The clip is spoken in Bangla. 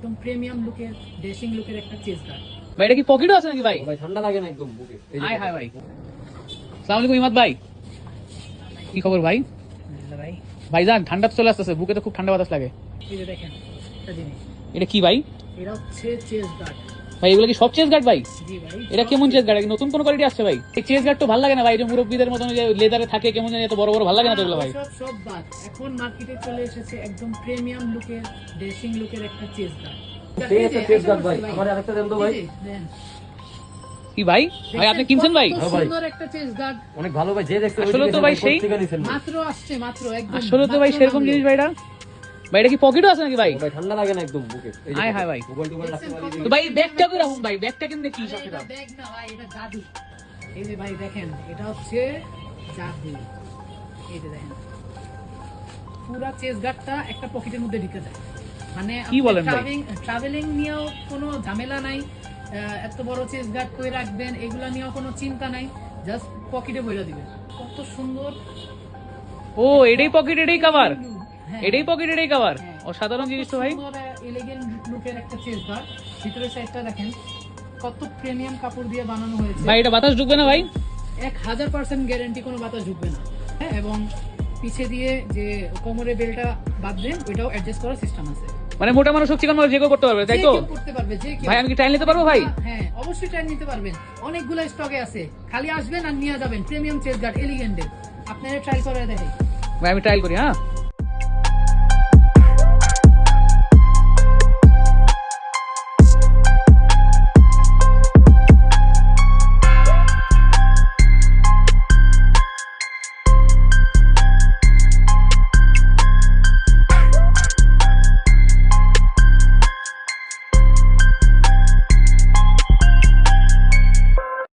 একদম প্রিমিয়াম লুকের ড্রেসিং লুকের একটা চেস গার্ড। ভাই এটা কি পকেটও আছে নাকি ভাই? ভাই ঠান্ডা লাগে না একদম বুকে। হাই হাই ভাই, আসসালামু আলাইকুম ইমাদ ভাই, কি খবর ভাই? ভাই ভাইজান ঠান্ডা তো চলে আসতেছে, বুকে তো খুব ঠান্ডা বাতাস লাগে। এই যে দেখেন একটা জিনিস, এটা কি ভাই? এটা হচ্ছে চেস গার্ড। ভাই এগুলো কি সব চেস গার্ড ভাই? জি ভাই, এটা কেমন চেস গার্ড? নতুন কোন কোয়ালিটি আসছে ভাই? এই চেস গার্ড তো ভালো লাগে না ভাই, যে মুরব্বীদের মতন যে লেদারে থাকে কেমন জানি এত বড় বড় ভালো লাগে না তো এগুলো ভাই। সব বাদ, এখন মার্কেটে চলে এসেছে একদম প্রিমিয়াম লুকের ড্রেসিং লুকের একটা চেস গার্ড। এই একটা চেস গার্ড ভাই, আমার আরেকটা দেন তো ভাই। কি ভাই? ভাই আপনি কিনছেন ভাই? কত সুন্দর একটা চেস গার্ড, অনেক ভালো ভাই, যে দেখতে আসলে তো ভাই সেই মাত্র আসছে, মাত্র একদম আসলে তো ভাই সেরকম জিনিস ভাই। এটা ভাই এটা কি পকেটও আছে নাকি ভাই? ভাই ঠান্ডা লাগে না একদম বুকে। হাই হাই ভাই, মোবাইল টোবাইল রাখতে পারি। তো ভাই ব্যাগটা করে রাখুন ভাই, ব্যাগটা কিন্তু কি আরে সাথে এটা দাও। ব্যাগ না ভাই, এটা জাদু। এই যে ভাই দেখেন, এটা হচ্ছে জাদু। এই যে দেখেন, পুরা চেস গার্ডটা একটা পকেটের মধ্যে ঢুকে যায়। মানে কি বলেন ভাই? ট্রাভেলিং নিয়েও কোনো ঝামেলা নাই, এত বড় চেস গার্ড কই রাখবেন এগুলা নিয়েও কোনো চিন্তা নাই, জাস্ট পকেটে ভরে দিবেন। কত সুন্দর। ও এটাই পকেট, এটাই কভার, হ্যাঁ, এটাই পকেট, এটাই কভার। হ্যাঁ। অসাধারণ জিনিস তো ভাই। এলিগেন্ট লুকের একটা চেস গার্ড। ভিতরের সাইডটা দেখেন কত প্রিমিয়াম কাপড় দিয়ে বানানো হয়েছে ভাই এটা বাতাস ঢুকবে না ভাই? 1000% গ্যারান্টি, কোনো বাতাস ঢুকবে না। হ্যাঁ, এবং পিছে দিয়ে যে কোমরে বেলটা বাঁধবেন ওইটাও অ্যাডজাস্ট করার সিস্টেম আছে। মানে মোটা মানুষ চিকন মানুষ যে কেউ করতে পারবে তাই যে তো কেউ করতে পারবে, যে কেউ। ভাই? আমি কি টাইল নিতে পারবো ভাই? হ্যাঁ, অবশ্যই ট্রাই নিতে পারবেন, অনেকগুলো স্টকে আছে, খালি আসবেন আর নিয়ে যাবেন। প্রিমিয়াম চেস গার্ড এলিগেন্টের, আপনারা ট্রাই করে দেখেন। ভাই আমি ট্রাইল করি। হ্যাঁ